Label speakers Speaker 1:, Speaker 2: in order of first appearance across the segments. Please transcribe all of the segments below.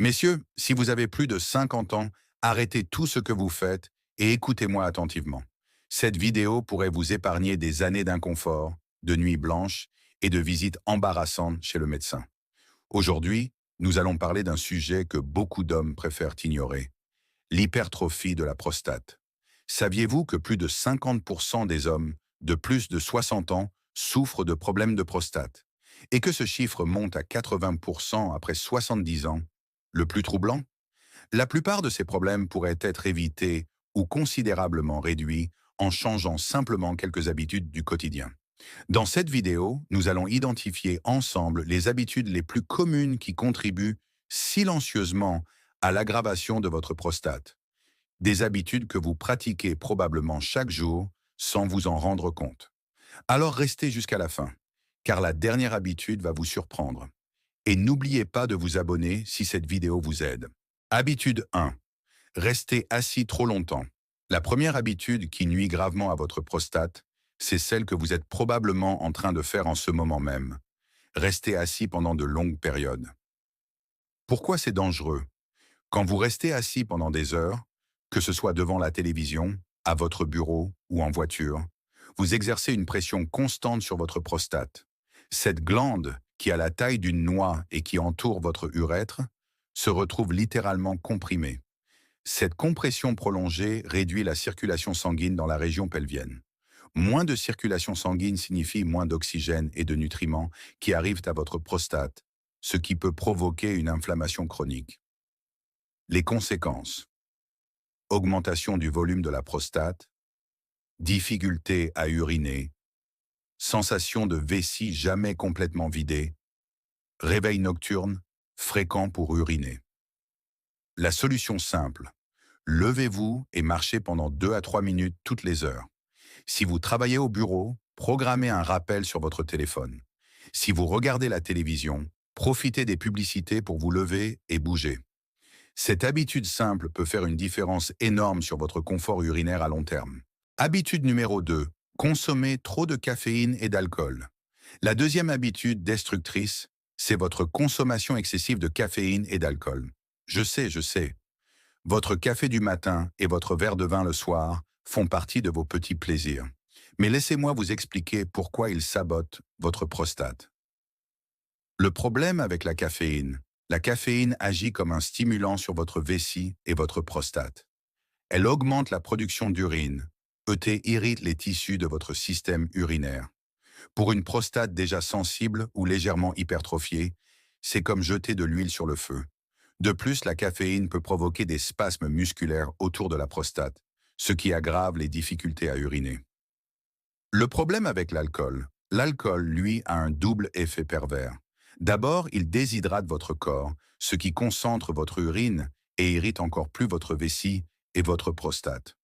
Speaker 1: Messieurs, si vous avez plus de 50 ans, arrêtez tout ce que vous faites et écoutez-moi attentivement. Cette vidéo pourrait vous épargner des années d'inconfort, de nuits blanches et de visites embarrassantes chez le médecin. Aujourd'hui, nous allons parler d'un sujet que beaucoup d'hommes préfèrent ignorer, l'hypertrophie de la prostate. Saviez-vous que plus de 50% des hommes de plus de 60 ans souffrent de problèmes de prostate et que ce chiffre monte à 80% après 70 ans? Le plus troublant, la plupart de ces problèmes pourraient être évités ou considérablement réduits en changeant simplement quelques habitudes du quotidien. Dans cette vidéo, nous allons identifier ensemble les habitudes les plus communes qui contribuent silencieusement à l'aggravation de votre prostate. Des habitudes que vous pratiquez probablement chaque jour sans vous en rendre compte. Alors restez jusqu'à la fin, car la dernière habitude va vous surprendre. Et n'oubliez pas de vous abonner si cette vidéo vous aide. Habitude 1. Restez assis trop longtemps. La première habitude qui nuit gravement à votre prostate, c'est celle que vous êtes probablement en train de faire en ce moment même. Restez assis pendant de longues périodes. Pourquoi c'est dangereux? Quand vous restez assis pendant des heures, que ce soit devant la télévision, à votre bureau ou en voiture, vous exercez une pression constante sur votre prostate. Cette glande, qui a la taille d'une noix et qui entoure votre urètre, se retrouve littéralement comprimée. Cette compression prolongée réduit la circulation sanguine dans la région pelvienne. Moins de circulation sanguine signifie moins d'oxygène et de nutriments qui arrivent à votre prostate, ce qui peut provoquer une inflammation chronique. Les conséquences: augmentation du volume de la prostate, difficulté à uriner, sensation de vessie jamais complètement vidée, réveil nocturne fréquent pour uriner. La solution simple: levez-vous et marchez pendant 2 à 3 minutes toutes les heures. Si vous travaillez au bureau, programmez un rappel sur votre téléphone. Si vous regardez la télévision, profitez des publicités pour vous lever et bouger. Cette habitude simple peut faire une différence énorme sur votre confort urinaire à long terme. Habitude numéro 2. Consommer trop de caféine et d'alcool. La deuxième habitude destructrice, c'est votre consommation excessive de caféine et d'alcool. Je sais. Votre café du matin et votre verre de vin le soir font partie de vos petits plaisirs. Mais laissez-moi vous expliquer pourquoi ils sabotent votre prostate. Le problème avec la caféine agit comme un stimulant sur votre vessie et votre prostate. Elle augmente la production d'urine. ET irrite les tissus de votre système urinaire. Pour une prostate déjà sensible ou légèrement hypertrophiée, c'est comme jeter de l'huile sur le feu. De plus, la caféine peut provoquer des spasmes musculaires autour de la prostate, ce qui aggrave les difficultés à uriner. Le problème avec l'alcool, lui, a un double effet pervers. D'abord, il déshydrate votre corps, ce qui concentre votre urine et irrite encore plus votre vessie et votre prostate.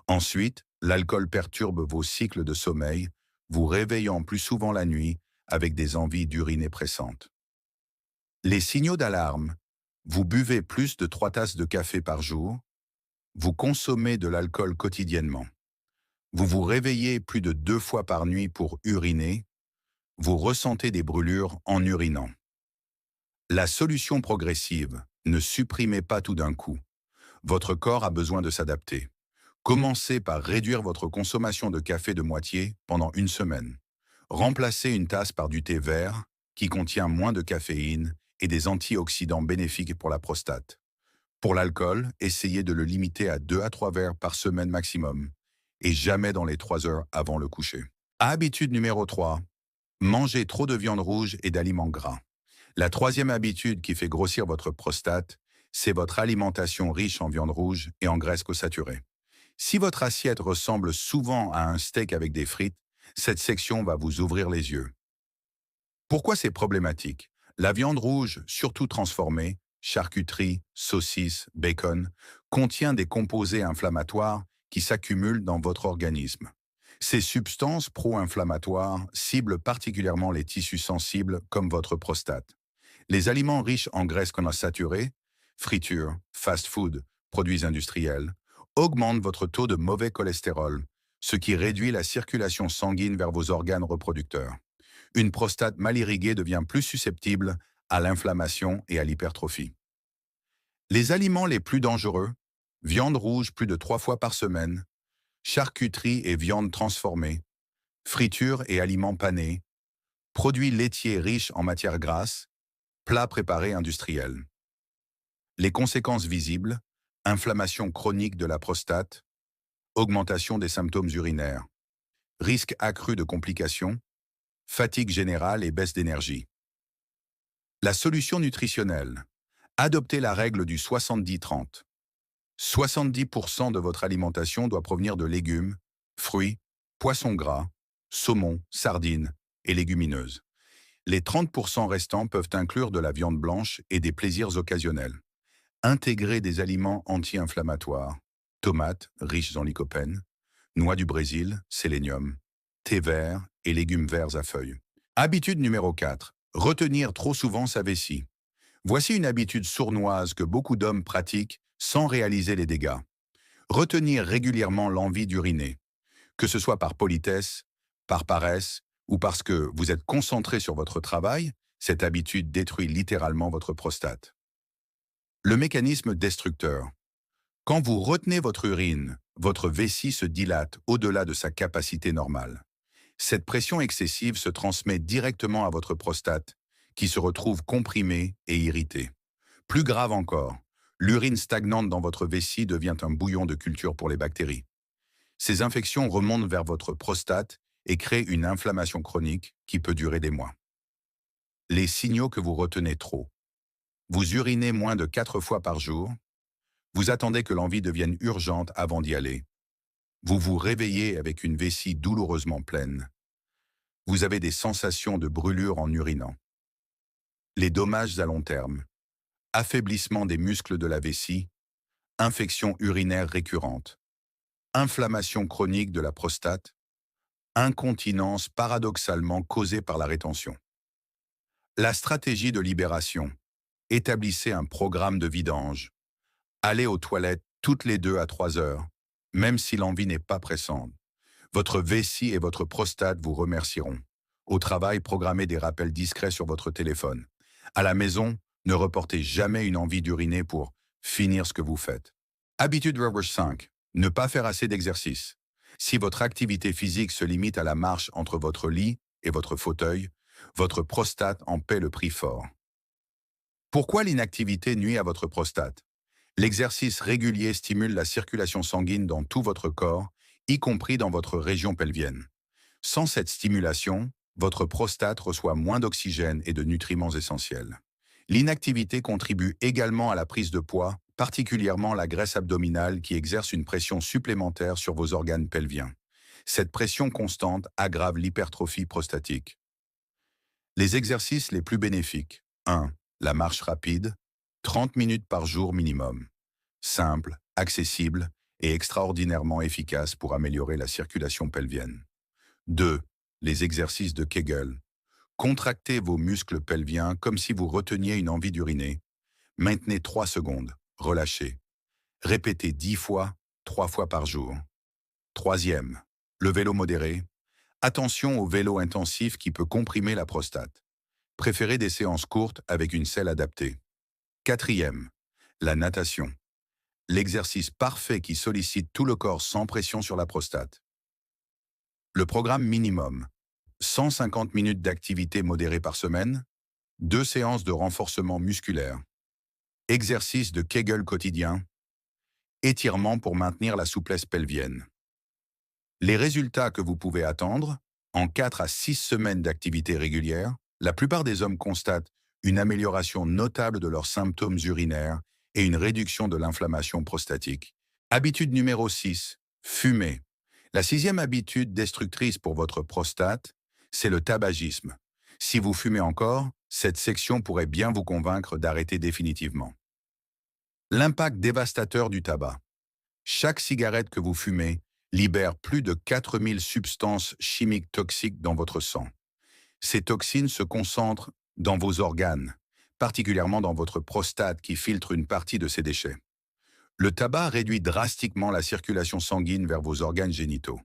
Speaker 1: Ensuite, l'alcool perturbe vos cycles de sommeil, vous réveillant plus souvent la nuit avec des envies d'uriner pressantes. Les signaux d'alarme: vous buvez plus de 3 tasses de café par jour, vous consommez de l'alcool quotidiennement, vous vous réveillez plus de 2 fois par nuit pour uriner, vous ressentez des brûlures en urinant. La solution progressive: ne supprimez pas tout d'un coup. Votre corps a besoin de s'adapter. Commencez par réduire votre consommation de café de moitié pendant une semaine. Remplacez une tasse par du thé vert qui contient moins de caféine et des antioxydants bénéfiques pour la prostate. Pour l'alcool, essayez de le limiter à 2 à 3 verres par semaine maximum et jamais dans les 3 heures avant le coucher. Habitude numéro 3. Mangez trop de viande rouge et d'aliments gras. La troisième habitude qui fait grossir votre prostate, c'est votre alimentation riche en viande rouge et en graisses saturées. Si votre assiette ressemble souvent à un steak avec des frites, cette section va vous ouvrir les yeux. Pourquoi c'est problématique? La viande rouge, surtout transformée, charcuterie, saucisses, bacon, contient des composés inflammatoires qui s'accumulent dans votre organisme. Ces substances pro-inflammatoires ciblent particulièrement les tissus sensibles comme votre prostate. Les aliments riches en graisses saturées, friture, fast-food, produits industriels, augmentent votre taux de mauvais cholestérol, ce qui réduit la circulation sanguine vers vos organes reproducteurs. Une prostate mal irriguée devient plus susceptible à l'inflammation et à l'hypertrophie. Les aliments les plus dangereux, viande rouge plus de 3 fois par semaine, charcuterie et viande transformée, friture et aliments panés, produits laitiers riches en matières grasses, plats préparés industriels. Les conséquences visibles, inflammation chronique de la prostate, augmentation des symptômes urinaires, risque accru de complications, fatigue générale et baisse d'énergie. La solution nutritionnelle. Adoptez la règle du 70-30. 70% de votre alimentation doit provenir de légumes, fruits, poissons gras, saumon, sardines et légumineuses. Les 30% restants peuvent inclure de la viande blanche et des plaisirs occasionnels. Intégrez des aliments anti-inflammatoires, tomates riches en lycopène, noix du Brésil, sélénium, thé vert et légumes verts à feuilles. Habitude numéro 4. Retenir trop souvent sa vessie. Voici une habitude sournoise que beaucoup d'hommes pratiquent sans réaliser les dégâts. Retenir régulièrement l'envie d'uriner, que ce soit par politesse, par paresse ou parce que vous êtes concentré sur votre travail, cette habitude détruit littéralement votre prostate. Le mécanisme destructeur. Quand vous retenez votre urine, votre vessie se dilate au-delà de sa capacité normale. Cette pression excessive se transmet directement à votre prostate, qui se retrouve comprimée et irritée. Plus grave encore, l'urine stagnante dans votre vessie devient un bouillon de culture pour les bactéries. Ces infections remontent vers votre prostate et créent une inflammation chronique qui peut durer des mois. Les signaux que vous retenez trop. Vous urinez moins de 4 fois par jour. Vous attendez que l'envie devienne urgente avant d'y aller. Vous vous réveillez avec une vessie douloureusement pleine. Vous avez des sensations de brûlure en urinant. Les dommages à long terme. Affaiblissement des muscles de la vessie, infection urinaire récurrente, inflammation chronique de la prostate, incontinence paradoxalement causée par la rétention. La stratégie de libération. Établissez un programme de vidange. Allez aux toilettes toutes les 2 à 3 heures, même si l'envie n'est pas pressante. Votre vessie et votre prostate vous remercieront. Au travail, programmez des rappels discrets sur votre téléphone. À la maison, ne reportez jamais une envie d'uriner pour finir ce que vous faites. Habitude numéro 5. Ne pas faire assez d'exercice. Si votre activité physique se limite à la marche entre votre lit et votre fauteuil, votre prostate en paie le prix fort. Pourquoi l'inactivité nuit à votre prostate? L'exercice régulier stimule la circulation sanguine dans tout votre corps, y compris dans votre région pelvienne. Sans cette stimulation, votre prostate reçoit moins d'oxygène et de nutriments essentiels. L'inactivité contribue également à la prise de poids, particulièrement la graisse abdominale qui exerce une pression supplémentaire sur vos organes pelviens. Cette pression constante aggrave l'hypertrophie prostatique. Les exercices les plus bénéfiques. 1. La marche rapide, 30 minutes par jour minimum. Simple, accessible et extraordinairement efficace pour améliorer la circulation pelvienne. 2. Les exercices de Kegel. Contractez vos muscles pelviens comme si vous reteniez une envie d'uriner. Maintenez 3 secondes. Relâchez. Répétez 10 fois, 3 fois par jour. 3e. Le vélo modéré. Attention au vélo intensif qui peut comprimer la prostate. Préférez des séances courtes avec une selle adaptée. 4e. La natation. L'exercice parfait qui sollicite tout le corps sans pression sur la prostate. Le programme minimum. 150 minutes d'activité modérée par semaine, 2 séances de renforcement musculaire, exercice de Kegel quotidien, étirement pour maintenir la souplesse pelvienne. Les résultats que vous pouvez attendre, en 4 à 6 semaines d'activité régulière, la plupart des hommes constatent une amélioration notable de leurs symptômes urinaires et une réduction de l'inflammation prostatique. Habitude numéro 6. Fumer. La 6e habitude destructrice pour votre prostate, c'est le tabagisme. Si vous fumez encore, cette section pourrait bien vous convaincre d'arrêter définitivement. L'impact dévastateur du tabac. Chaque cigarette que vous fumez libère plus de 4000 substances chimiques toxiques dans votre sang. Ces toxines se concentrent dans vos organes, particulièrement dans votre prostate qui filtre une partie de ces déchets. Le tabac réduit drastiquement la circulation sanguine vers vos organes génitaux.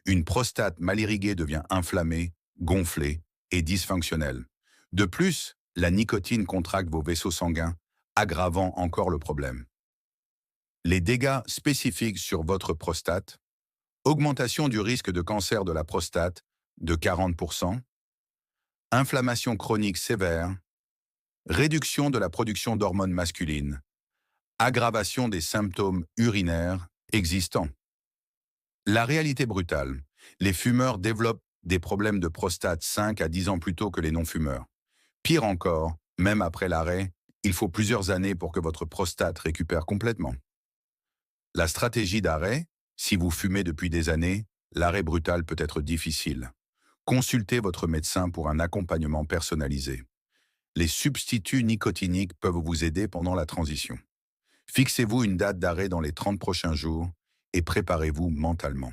Speaker 1: Une prostate mal irriguée devient inflammée, gonflée et dysfonctionnelle. De plus, la nicotine contracte vos vaisseaux sanguins, aggravant encore le problème. Les dégâts spécifiques sur votre prostate, augmentation du risque de cancer de la prostate de 40%, inflammation chronique sévère, réduction de la production d'hormones masculines, aggravation des symptômes urinaires existants. La réalité brutale, les fumeurs développent des problèmes de prostate 5 à 10 ans plus tôt que les non-fumeurs. Pire encore, même après l'arrêt, il faut plusieurs années pour que votre prostate récupère complètement. La stratégie d'arrêt, si vous fumez depuis des années, l'arrêt brutal peut être difficile. Consultez votre médecin pour un accompagnement personnalisé. Les substituts nicotiniques peuvent vous aider pendant la transition. Fixez-vous une date d'arrêt dans les 30 prochains jours et préparez-vous mentalement.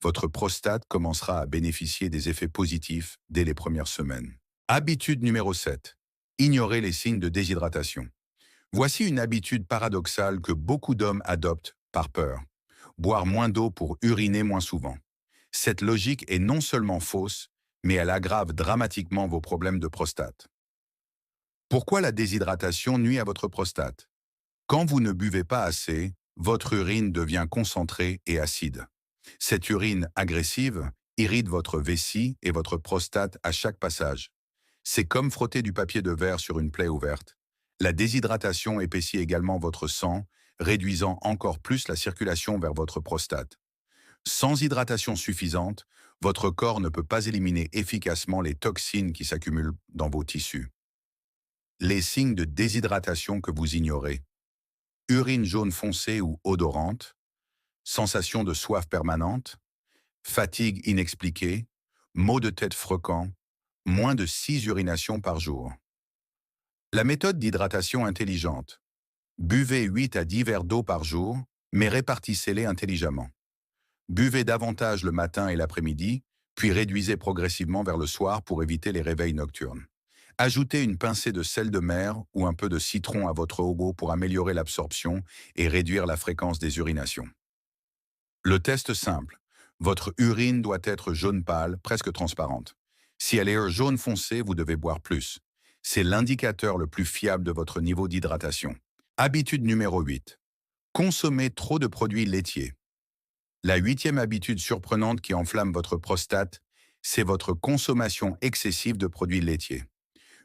Speaker 1: Votre prostate commencera à bénéficier des effets positifs dès les premières semaines. Habitude numéro 7. Ignorez les signes de déshydratation. Voici une habitude paradoxale que beaucoup d'hommes adoptent par peur. Boire moins d'eau pour uriner moins souvent. Cette logique est non seulement fausse, mais elle aggrave dramatiquement vos problèmes de prostate. Pourquoi la déshydratation nuit à votre prostate? Quand vous ne buvez pas assez, votre urine devient concentrée et acide. Cette urine agressive irrite votre vessie et votre prostate à chaque passage. C'est comme frotter du papier de verre sur une plaie ouverte. La déshydratation épaissit également votre sang, réduisant encore plus la circulation vers votre prostate. Sans hydratation suffisante, votre corps ne peut pas éliminer efficacement les toxines qui s'accumulent dans vos tissus. Les signes de déshydratation que vous ignorez. Urine jaune foncé ou odorante, sensation de soif permanente, fatigue inexpliquée, maux de tête fréquents, moins de 6 urinations par jour. La méthode d'hydratation intelligente. Buvez 8 à 10 verres d'eau par jour, mais répartissez-les intelligemment. Buvez davantage le matin et l'après-midi, puis réduisez progressivement vers le soir pour éviter les réveils nocturnes. Ajoutez une pincée de sel de mer ou un peu de citron à votre eau pour améliorer l'absorption et réduire la fréquence des urinations. Le test simple. Votre urine doit être jaune pâle, presque transparente. Si elle est jaune foncé, vous devez boire plus. C'est l'indicateur le plus fiable de votre niveau d'hydratation. Habitude numéro 8. Consommer trop de produits laitiers. La 8e habitude surprenante qui enflamme votre prostate, c'est votre consommation excessive de produits laitiers.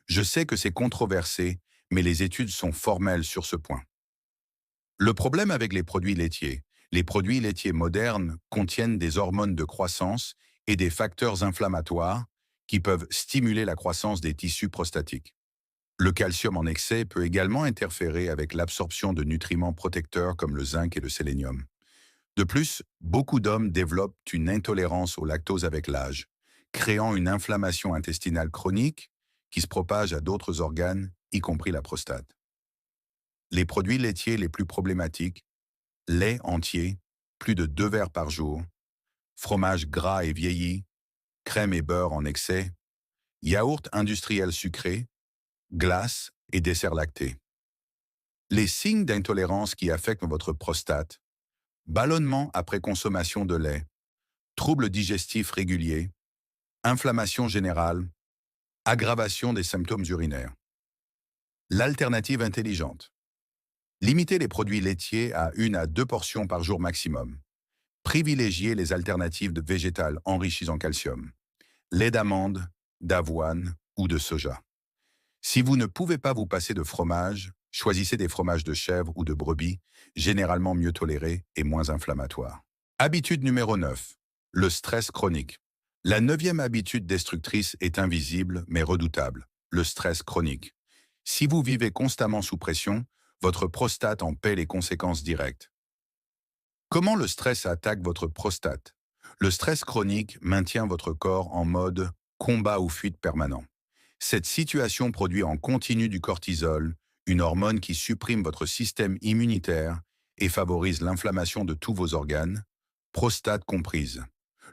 Speaker 1: Je sais que c'est controversé, mais les études sont formelles sur ce point. Le problème avec les produits laitiers modernes contiennent des hormones de croissance et des facteurs inflammatoires qui peuvent stimuler la croissance des tissus prostatiques. Le calcium en excès peut également interférer avec l'absorption de nutriments protecteurs comme le zinc et le sélénium. De plus, beaucoup d'hommes développent une intolérance au lactose avec l'âge, créant une inflammation intestinale chronique qui se propage à d'autres organes, y compris la prostate. Les produits laitiers les plus problématiques, lait entier, plus de 2 verres par jour, fromage gras et vieilli, crème et beurre en excès, yaourt industriel sucré, glace et desserts lactés. Les signes d'intolérance qui affectent votre prostate, ballonnement après consommation de lait, troubles digestifs réguliers, inflammation générale, aggravation des symptômes urinaires. L'alternative intelligente. Limitez les produits laitiers à 1 à 2 portions par jour maximum. Privilégiez les alternatives végétales enrichies en calcium. Lait d'amande, d'avoine ou de soja. Si vous ne pouvez pas vous passer de fromage, choisissez des fromages de chèvre ou de brebis, généralement mieux tolérés et moins inflammatoires. Habitude numéro 9. Le stress chronique. La 9e habitude destructrice est invisible mais redoutable, le stress chronique. Si vous vivez constamment sous pression, votre prostate en paie les conséquences directes. Comment le stress attaque votre prostate? Le stress chronique maintient votre corps en mode combat ou fuite permanent. Cette situation produit en continu du cortisol, une hormone qui supprime votre système immunitaire et favorise l'inflammation de tous vos organes, prostate comprise.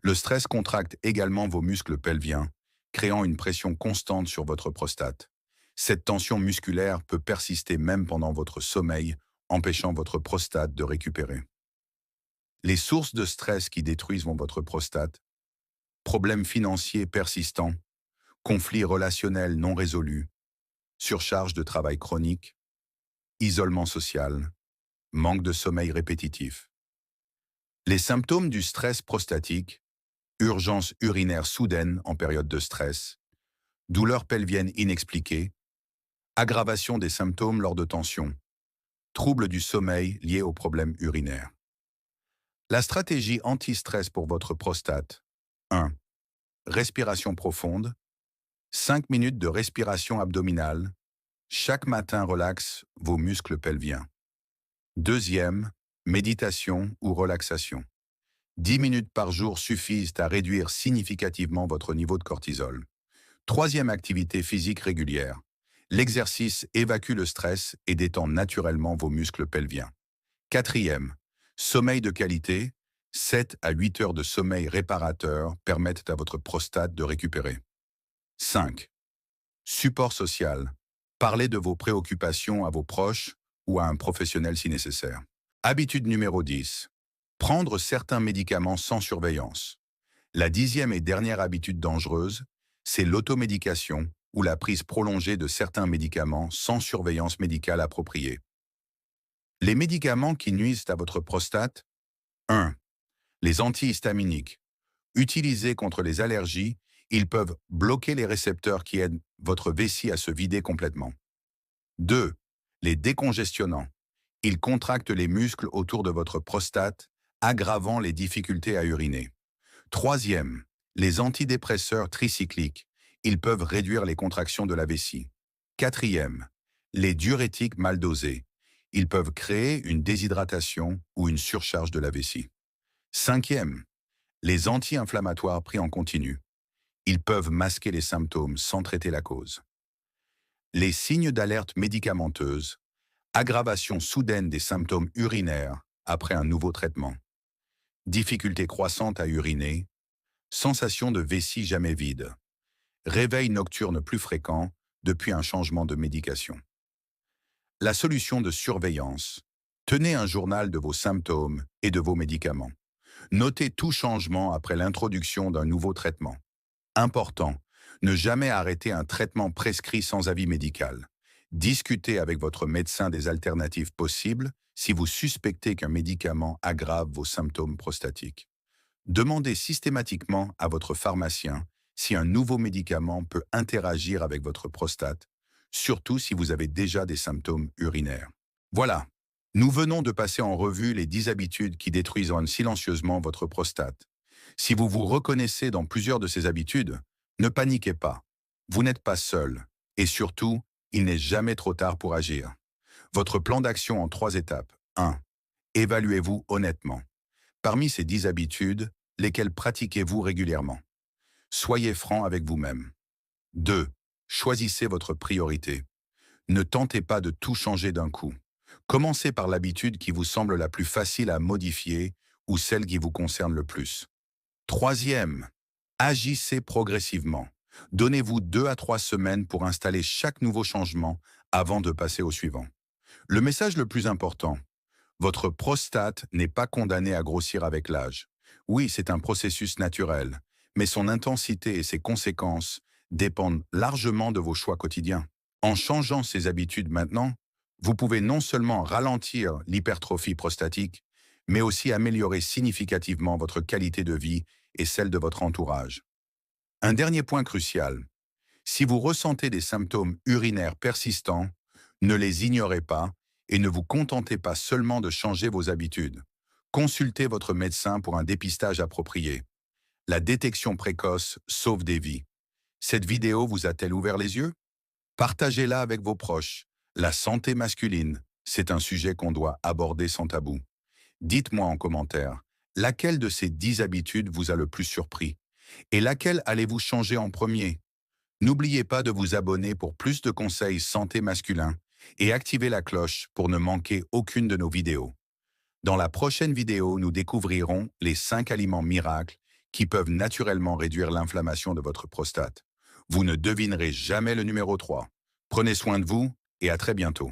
Speaker 1: Le stress contracte également vos muscles pelviens, créant une pression constante sur votre prostate. Cette tension musculaire peut persister même pendant votre sommeil, empêchant votre prostate de récupérer. Les sources de stress qui détruisent votre prostate, problèmes financiers persistants, conflits relationnels non résolus, surcharge de travail chronique, isolement social, manque de sommeil répétitif. Les symptômes du stress prostatique, urgence urinaire soudaine en période de stress, douleurs pelviennes inexpliquées, aggravation des symptômes lors de tension, troubles du sommeil liés aux problèmes urinaires. La stratégie anti-stress pour votre prostate. 1. Respiration profonde. 5 minutes de respiration abdominale. Chaque matin relaxe vos muscles pelviens. Deuxième, méditation ou relaxation. 10 minutes par jour suffisent à réduire significativement votre niveau de cortisol. Troisième activité physique régulière. L'exercice évacue le stress et détend naturellement vos muscles pelviens. Quatrième, sommeil de qualité. 7 à 8 heures de sommeil réparateur permettent à votre prostate de récupérer. 5. Support social. Parlez de vos préoccupations à vos proches ou à un professionnel si nécessaire. Habitude numéro 10. Prendre certains médicaments sans surveillance. La 10e et dernière habitude dangereuse, c'est l'automédication ou la prise prolongée de certains médicaments sans surveillance médicale appropriée. Les médicaments qui nuisent à votre prostate. 1. Les antihistaminiques. Utilisés contre les allergies, ils peuvent bloquer les récepteurs qui aident votre vessie à se vider complètement. 2. Les décongestionnants. Ils contractent les muscles autour de votre prostate, aggravant les difficultés à uriner. Troisième, les antidépresseurs tricycliques. Ils peuvent réduire les contractions de la vessie. Quatrième, les diurétiques mal dosés. Ils peuvent créer une déshydratation ou une surcharge de la vessie. Cinquième, les anti-inflammatoires pris en continu. Ils peuvent masquer les symptômes sans traiter la cause. Les signes d'alerte médicamenteuse, aggravation soudaine des symptômes urinaires après un nouveau traitement, difficulté croissante à uriner, sensation de vessie jamais vide, réveil nocturne plus fréquent depuis un changement de médication. La solution de surveillance. Tenez un journal de vos symptômes et de vos médicaments. Notez tout changement après l'introduction d'un nouveau traitement. Important, ne jamais arrêter un traitement prescrit sans avis médical. Discutez avec votre médecin des alternatives possibles si vous suspectez qu'un médicament aggrave vos symptômes prostatiques. Demandez systématiquement à votre pharmacien si un nouveau médicament peut interagir avec votre prostate, surtout si vous avez déjà des symptômes urinaires. Voilà, nous venons de passer en revue les 10 habitudes qui détruisent silencieusement votre prostate. Si vous vous reconnaissez dans plusieurs de ces habitudes, ne paniquez pas. Vous n'êtes pas seul. Et surtout, il n'est jamais trop tard pour agir. Votre plan d'action en 3 étapes. 1. Évaluez-vous honnêtement. Parmi ces 10 habitudes, lesquelles pratiquez-vous régulièrement? Soyez franc avec vous-même. 2. Choisissez votre priorité. Ne tentez pas de tout changer d'un coup. Commencez par l'habitude qui vous semble la plus facile à modifier ou celle qui vous concerne le plus. Troisième, agissez progressivement. Donnez-vous 2 à 3 semaines pour installer chaque nouveau changement avant de passer au suivant. Le message le plus important, votre prostate n'est pas condamnée à grossir avec l'âge. Oui, c'est un processus naturel, mais son intensité et ses conséquences dépendent largement de vos choix quotidiens. En changeant ces habitudes maintenant, vous pouvez non seulement ralentir l'hypertrophie prostatique, mais aussi améliorer significativement votre qualité de vie et celle de votre entourage. Un dernier point crucial. Si vous ressentez des symptômes urinaires persistants, ne les ignorez pas et ne vous contentez pas seulement de changer vos habitudes. Consultez votre médecin pour un dépistage approprié. La détection précoce sauve des vies. Cette vidéo vous a-t-elle ouvert les yeux? Partagez-la avec vos proches. La santé masculine, c'est un sujet qu'on doit aborder sans tabou. Dites-moi en commentaire, laquelle de ces 10 habitudes vous a le plus surpris? Et laquelle allez-vous changer en premier? N'oubliez pas de vous abonner pour plus de conseils santé masculin et activez la cloche pour ne manquer aucune de nos vidéos. Dans la prochaine vidéo, nous découvrirons les 5 aliments miracles qui peuvent naturellement réduire l'inflammation de votre prostate. Vous ne devinerez jamais le numéro 3. Prenez soin de vous et à très bientôt.